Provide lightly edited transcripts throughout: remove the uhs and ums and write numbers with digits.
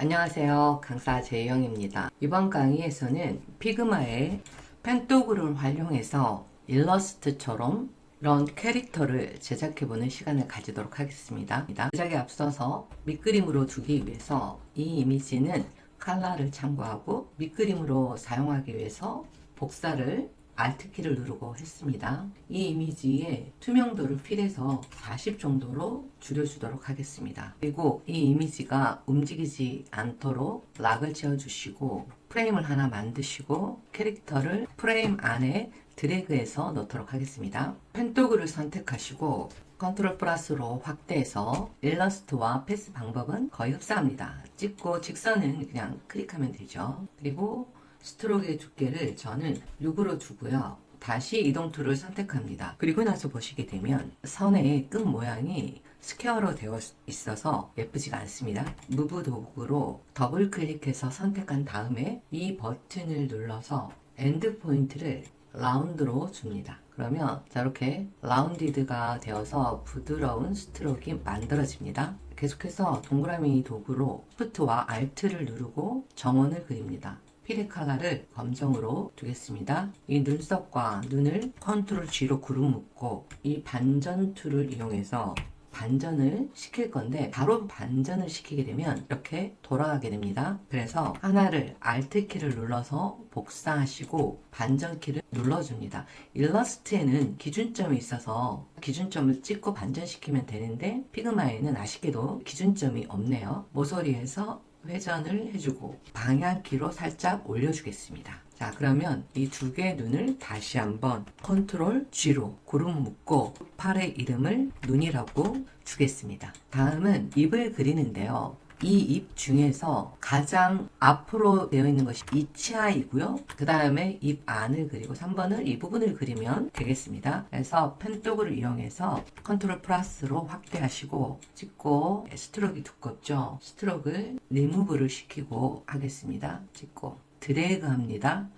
안녕하세요. 강사 재영입니다. 이번 강의에서는 피그마의 펜토그를 활용해서 일러스트처럼 이런 캐릭터를 제작해보는 시간을 가지도록 하겠습니다. 제작에 앞서서 밑그림으로 두기 위해서 이 이미지는 컬러를 참고하고 밑그림으로 사용하기 위해서 복사를 Alt키를 누르고 했습니다. 이 이미지의 투명도를 필해서 40 정도로 줄여주도록 하겠습니다. 그리고 이 이미지가 움직이지 않도록 락을 지어주시고 프레임을 하나 만드시고 캐릭터를 프레임 안에 드래그해서 넣도록 하겠습니다. 펜토글을 선택하시고 컨트롤 플러스로 확대해서 일러스트와 패스 방법은 거의 흡사합니다. 찍고 직선은 그냥 클릭하면 되죠. 그리고 스트로크의 두께를 저는 6으로 두고요. 다시 이동 툴을 선택합니다. 그리고 나서 보시게 되면 선의 끝 모양이 스퀘어로 되어 있어서 예쁘지가 않습니다. 무브 도구로 더블 클릭해서 선택한 다음에 이 버튼을 눌러서 엔드 포인트를 라운드로 줍니다. 그러면 저렇게 라운디드가 되어서 부드러운 스트로크가 만들어집니다. 계속해서 동그라미 도구로 Shift와 Alt를 누르고 정원을 그립니다. 필의 컬러를 검정으로 두겠습니다. 이 눈썹과 눈을 컨트롤 G로 구름 묶고 이 반전 툴을 이용해서 반전을 시킬 건데 바로 반전을 시키게 되면 이렇게 돌아가게 됩니다. 그래서 하나를 Alt키를 눌러서 복사하시고 반전키를 눌러줍니다. 일러스트에는 기준점이 있어서 기준점을 찍고 반전시키면 되는데 피그마에는 아쉽게도 기준점이 없네요. 모서리에서 회전을 해주고 방향키로 살짝 올려주겠습니다. 자, 그러면 이 두 개의 눈을 다시 한번 컨트롤 G로 구름 묶고 팔의 이름을 눈이라고 주겠습니다. 다음은 입을 그리는데요. 이 입 중에서 가장 앞으로 되어 있는 것이 이 치아이고요. 그 다음에 입 안을 그리고 3번을 이 부분을 그리면 되겠습니다. 그래서 펜토글을 이용해서 컨트롤 플러스로 확대하시고 찍고 스트로크가 두껍죠. 스트로크를 리무브를 시키고 하겠습니다. 찍고 드래그 합니다.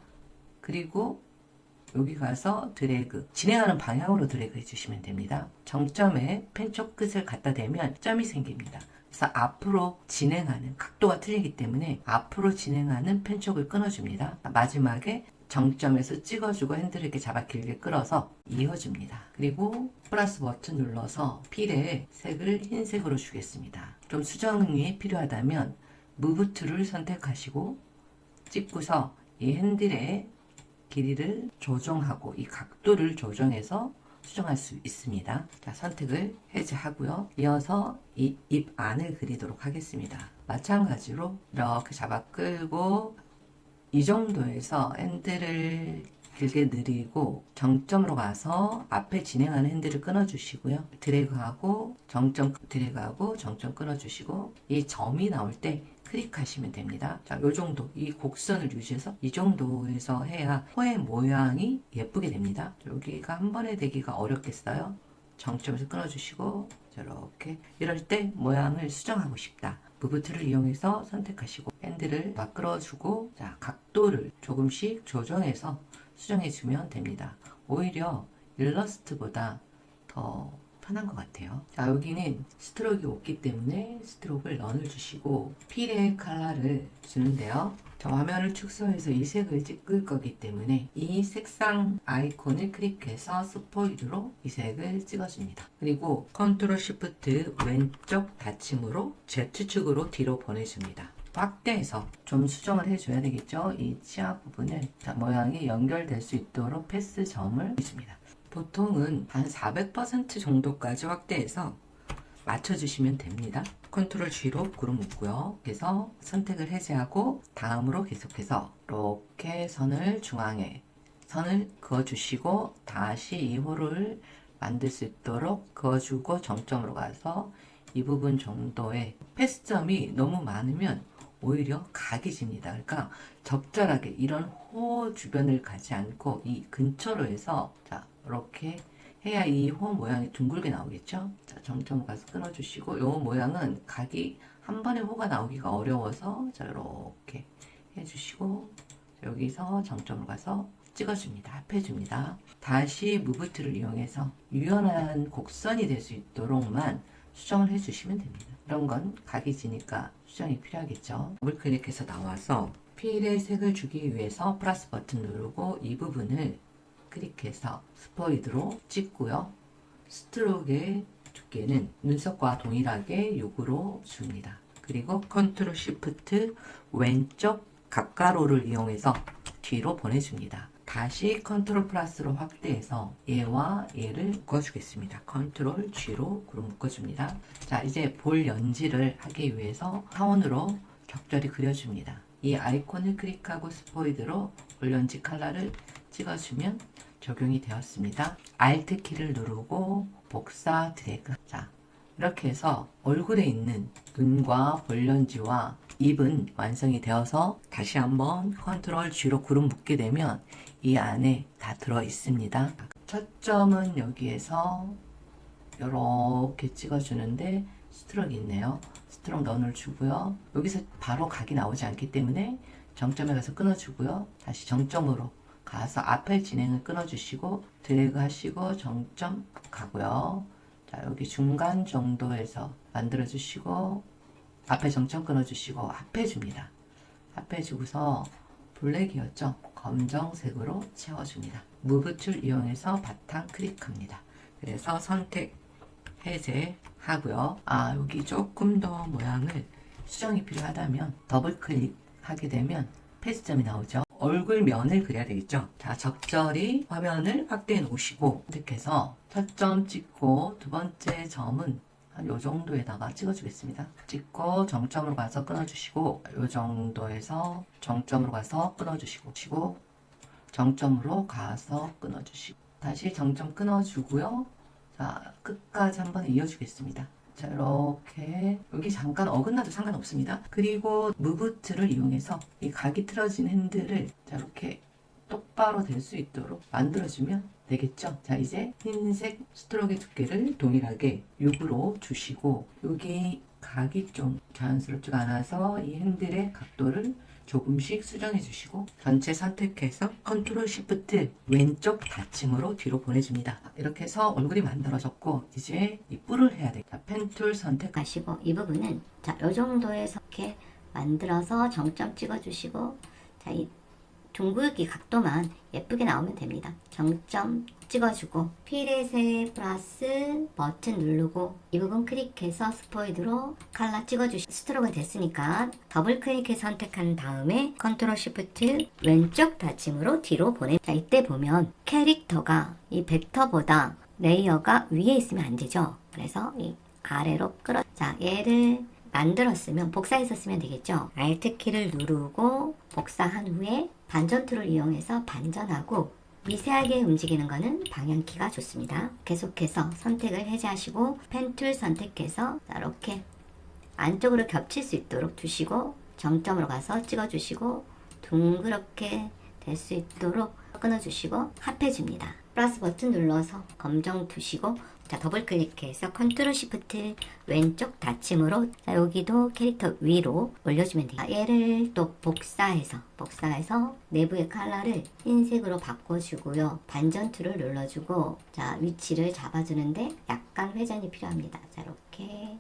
그리고 여기 가서 드래그, 진행하는 방향으로 드래그 해주시면 됩니다. 정점에 펜촉 끝을 갖다 대면 점이 생깁니다. 그래서 앞으로 진행하는 각도가 틀리기 때문에 앞으로 진행하는 펜촉을 끊어줍니다. 마지막에 정점에서 찍어주고 핸들을 이렇게 잡아 길게 끌어서 이어줍니다. 그리고 플러스 버튼 눌러서 필의 색을 흰색으로 주겠습니다. 좀 수정이 필요하다면 무브 툴을 선택하시고 찍고서 이 핸들의 길이를 조정하고 이 각도를 조정해서 수정할 수 있습니다. 자, 선택을 해제하고요. 이어서 이 입 안을 그리도록 하겠습니다. 마찬가지로 이렇게 잡아 끌고 이 정도에서 핸들을 길게 느리고 정점으로 가서 앞에 진행하는 핸들을 끊어주시고요. 드래그하고 정점 드래그하고 정점 끊어주시고 이 점이 나올 때 클릭하시면 됩니다. 자, 요 정도 이 곡선을 유지해서 이 정도에서 해야 코의 모양이 예쁘게 됩니다. 여기가 한 번에 되기가 어렵겠어요. 정점에서 끊어주시고 이렇게 이럴 때 모양을 수정하고 싶다. 무브 툴을 이용해서 선택하시고 핸들을 막 끌어주고 자, 각도를 조금씩 조정해서 수정해주면 됩니다. 오히려 일러스트보다 더 편한 것 같아요. 자, 여기는 스트로크가 없기 때문에 스트로크를 런을 주시고 필의 컬러를 주는데요. 자, 화면을 축소해서 이 색을 찍을 거기 때문에 이 색상 아이콘을 클릭해서 스포이드로 이 색을 찍어줍니다. 그리고 컨트롤 시프트 왼쪽 닫힘으로 Z축으로 뒤로 보내줍니다. 확대해서 좀 수정을 해줘야 되겠죠. 이 치아 부분을 자, 모양이 연결될 수 있도록 패스 점을 해줍니다. 보통은 한 400% 정도까지 확대해서 맞춰주시면 됩니다. 컨트롤 G로 구름 묶고요. 그래서 선택을 해제하고 다음으로 계속해서 이렇게 선을 중앙에 선을 그어주시고 다시 이 홀을 만들 수 있도록 그어주고 정점으로 가서 이 부분 정도의 패스점이 너무 많으면 오히려 각이 집니다. 그러니까 적절하게 이런 호 주변을 가지 않고 이 근처로 해서 자, 이렇게 해야 이 호 모양이 둥글게 나오겠죠. 자, 정점 가서 끊어주시고 이 모양은 각이 한 번에 호가 나오기가 어려워서 자, 이렇게 해주시고 여기서 정점으로 가서 찍어줍니다. 합해줍니다. 다시 무브 툴을 이용해서 유연한 곡선이 될 수 있도록만 수정을 해주시면 됩니다. 이런 건 각이 지니까 수정이 필요하겠죠. 더블 클릭해서 나와서 필에 색을 주기 위해서 플러스 버튼 누르고 이 부분을 클릭해서 스포이드로 찍고요. 스트로크의 두께는 눈썹과 동일하게 6으로 줍니다. 그리고 컨트롤 시프트 왼쪽 각가로를 이용해서 뒤로 보내줍니다. 다시 컨트롤 플러스로 확대해서 얘와 얘를 묶어주겠습니다. 컨트롤 G로 그룹 묶어줍니다. 자, 이제 볼 렌즈를 하기 위해서 하원으로 격렬히 그려줍니다. 이 아이콘을 클릭하고 스포이드로 볼 렌즈 컬러를 찍어주면 적용이 되었습니다. Alt 키를 누르고 복사 드래그. 자, 이렇게 해서 얼굴에 있는 눈과 볼 렌즈와 입은 완성이 되어서 다시 한번 컨트롤 G로 그룹 묶게 되면 이 안에 다 들어 있습니다. 초점은 여기에서 이렇게 찍어주는데 스트로크 있네요. 스트로크 너를 주고요. 여기서 바로 각이 나오지 않기 때문에 정점에 가서 끊어주고요. 다시 정점으로 가서 앞에 진행을 끊어주시고 드래그 하시고 정점 가고요. 자, 여기 중간 정도에서 만들어 주시고 앞에 정점 끊어주시고 합해줍니다. 합해주고서 블랙이었죠? 검정색으로 채워줍니다. 무브 툴 이용해서 바탕 클릭합니다. 그래서 선택 해제하고요. 여기 조금 더 모양을 수정이 필요하다면 더블 클릭하게 되면 패스점이 나오죠. 얼굴 면을 그려야 되겠죠. 자, 적절히 화면을 확대해 놓으시고 선택해서 첫 점 찍고 두 번째 점은 한 요 정도에다가 찍어주겠습니다. 찍고 정점으로 가서 끊어주시고 요 정도에서 정점으로 가서 끊어주시고 정점으로 가서 끊어주시고 다시 정점 끊어주고요. 자, 끝까지 한번 이어주겠습니다. 자, 이렇게 여기 잠깐 어긋나도 상관없습니다. 그리고 무브트를 이용해서 이 각이 틀어진 핸들을 자, 이렇게 똑바로 될 수 있도록 만들어주면 되겠죠. 자, 이제 흰색 스트로크의 두께를 동일하게 6으로 주시고 여기 각이 좀 자연스럽지가 않아서 이 핸들의 각도를 조금씩 수정해 주시고 전체 선택해서 컨트롤 시프트 왼쪽 닫힘으로 뒤로 보내줍니다. 이렇게 해서 얼굴이 만들어졌고 이제 이 뿔을 해야 돼요. 펜 툴 선택하시고 이 부분은 자, 요 정도에서 이렇게 만들어서 정점 찍어주시고 자, 이 둥글기 각도만 예쁘게 나오면 됩니다. 정점 찍어주고 필렛의 플러스 버튼 누르고 이 부분 클릭해서 스포이드로 컬러 찍어주시고 스트로크가 됐으니까 더블 클릭해서 선택한 다음에 컨트롤 시프트 왼쪽 닫힘으로 뒤로 보내. 자, 이때 보면 캐릭터가 이 벡터보다 레이어가 위에 있으면 안 되죠. 그래서 이 아래로 끌어. 자, 얘를 만들었으면 복사해서 쓰면 되겠죠. Alt 키를 누르고 복사한 후에 반전 툴을 이용해서 반전하고 미세하게 움직이는 것은 방향키가 좋습니다. 계속해서 선택을 해제하시고 펜 툴 선택해서 이렇게 안쪽으로 겹칠 수 있도록 두시고 정점으로 가서 찍어주시고 둥그렇게 될 수 있도록 끊어주시고 합해줍니다. 플러스 버튼 눌러서 검정 두시고 자, 더블 클릭해서 컨트롤 시프트 왼쪽 닫힘으로 자, 여기도 캐릭터 위로 올려주면 돼요. 얘를 또 복사해서 내부의 컬러를 흰색으로 바꿔주고요. 반전 툴을 눌러주고 자, 위치를 잡아주는데 약간 회전이 필요합니다. 자, 이렇게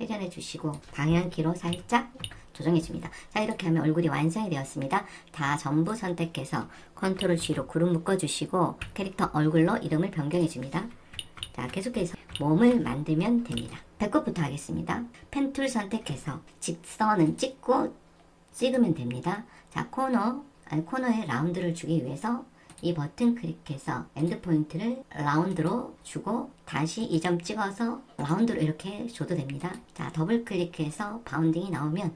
회전해 주시고 방향키로 살짝 조정해 줍니다. 자, 이렇게 하면 얼굴이 완성이 되었습니다. 다 전부 선택해서 컨트롤 G로 그룹 묶어 주시고 캐릭터 얼굴로 이름을 변경해 줍니다. 자, 계속해서 몸을 만들면 됩니다. 배꼽부터 하겠습니다. 펜 툴 선택해서 직선은 찍으면 됩니다. 자, 코너에 라운드를 주기 위해서 이 버튼 클릭해서 엔드 포인트를 라운드로 주고 다시 이 점 찍어서 라운드로 이렇게 줘도 됩니다. 자, 더블 클릭해서 바운딩이 나오면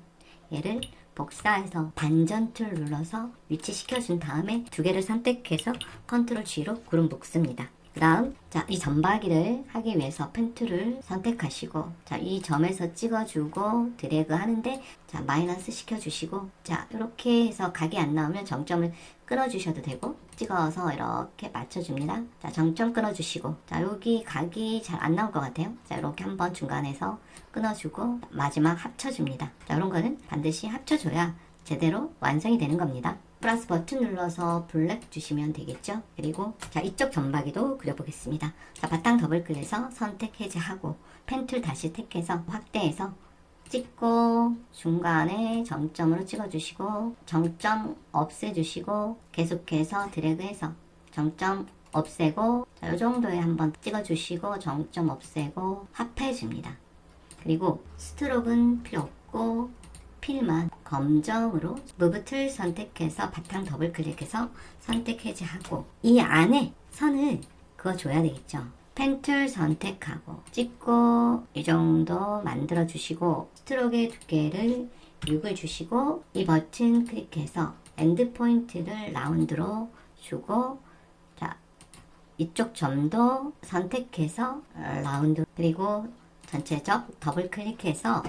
얘를 복사해서 반전 툴 눌러서 위치시켜준 다음에 두 개를 선택해서 컨트롤 G로 그룹 묶습니다. 그 다음 자, 이 점박이를 하기 위해서 펜 툴을 선택하시고 자, 이 점에서 찍어주고 드래그 하는데 자, 마이너스 시켜주시고 자, 이렇게 해서 각이 안 나오면 정점을 끊어주셔도 되고 찍어서 이렇게 맞춰줍니다. 자, 정점 끊어주시고 자, 여기 각이 잘 안 나올 것 같아요. 자, 이렇게 한번 중간에서 끊어주고 마지막 합쳐줍니다. 자, 이런 거는 반드시 합쳐줘야 제대로 완성이 되는 겁니다. 플러스 버튼 눌러서 블랙 주시면 되겠죠. 그리고 자, 이쪽 점박이도 그려보겠습니다. 자, 바탕 더블 클릭해서 선택 해제하고 펜 툴 다시 택해서 확대해서 찍고 중간에 정점으로 찍어주시고 정점 없애주시고 계속해서 드래그해서 정점 없애고 자, 이 정도에 한번 찍어주시고 정점 없애고 합해줍니다. 그리고 스트로크는 필요 없고 필만 검정으로 무브 툴 선택해서 바탕 더블 클릭해서 선택 해제하고 이 안에 선을 그어줘야 되겠죠. 펜 툴 선택하고 찍고 이 정도 만들어 주시고 스트로크의 두께를 6을 주시고 이 버튼 클릭해서 엔드 포인트를 라운드로 주고 자 이쪽 점도 선택해서 라운드 그리고 전체적 더블 클릭해서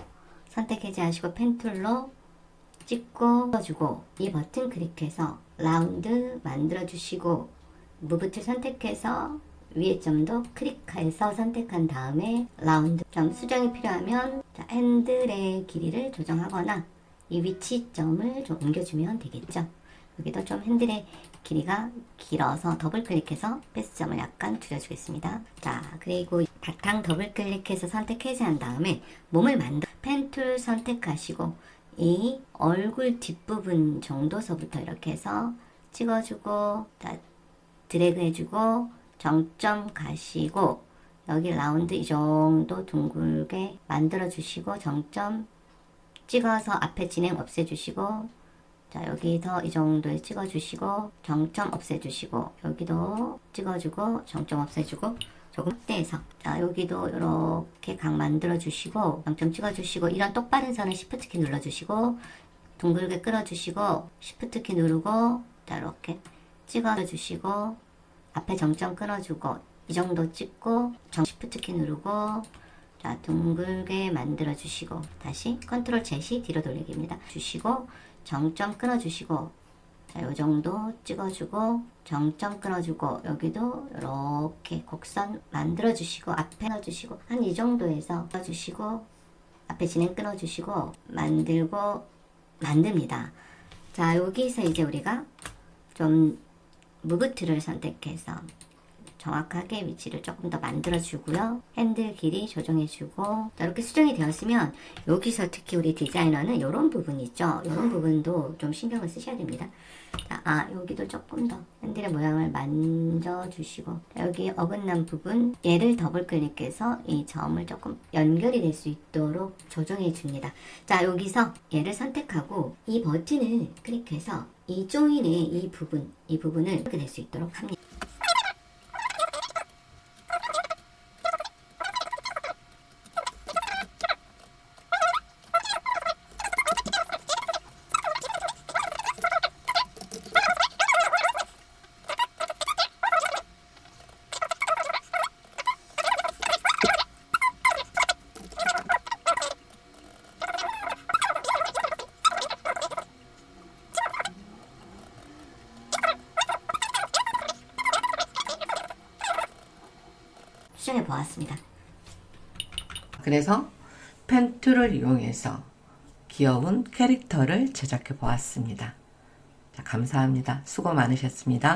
선택 해제하시고 펜 툴로 찍고 주고 이 버튼 클릭해서 라운드 만들어 주시고 무브 툴 선택해서 위에 점도 클릭해서 선택한 다음에 라운드 점 수정이 필요하면 자, 핸들의 길이를 조정하거나 이 위치점을 좀 옮겨주면 되겠죠. 여기도 좀 핸들의 길이가 길어서 더블 클릭해서 패스점을 약간 줄여주겠습니다. 자, 그리고 바탕 더블 클릭해서 선택 해제한 다음에 몸을 만들어 펜 툴 선택하시고 이 얼굴 뒷부분 정도서부터 이렇게 해서 찍어주고 자, 드래그 해주고 정점 가시고 여기 라운드 이 정도 둥글게 만들어 주시고 정점 찍어서 앞에 진행 없애주시고 자 여기서 이 정도에 찍어주시고 정점 없애주시고 여기도 찍어주고 정점 없애주고 조금 확대해서 자 여기도 이렇게 각 만들어 주시고 정점 찍어주시고 이런 똑바른 선을 Shift 키 눌러주시고 둥글게 끌어주시고 Shift 키 누르고 자 이렇게 찍어주시고 앞에 정점 끊어주고 이 정도 찍고 Shift 키 누르고 자 둥글게 만들어 주시고 다시 컨트롤 Z 뒤로 돌리기입니다. 주시고 정점 끊어주시고 자 요정도 찍어주고 정점 끊어주고 여기도 이렇게 곡선 만들어 주시고 앞에 넣어주시고 한 이 정도에서 넣어주시고 앞에 진행 끊어주시고 만듭니다. 자 여기서 이제 우리가 좀 무브 툴을 선택해서 정확하게 위치를 조금 더 만들어 주고요. 핸들 길이 조정해 주고 이렇게 수정이 되었으면 여기서 특히 우리 디자이너는 이런 부분 있죠. 이런 부분도 좀 신경을 쓰셔야 됩니다. 자, 여기도 조금 더 핸들의 모양을 만져 주시고 여기 어긋난 부분 얘를 더블 클릭해서 이 점을 조금 연결이 될 수 있도록 조정해 줍니다. 자 여기서 얘를 선택하고 이 버튼을 클릭해서 이 조인의 이 부분을 이렇게 될 수 있도록 합니다. 수정해 보았습니다. 그래서 펜 툴을 이용해서 귀여운 캐릭터를 제작해 보았습니다. 자, 감사합니다. 수고 많으셨습니다.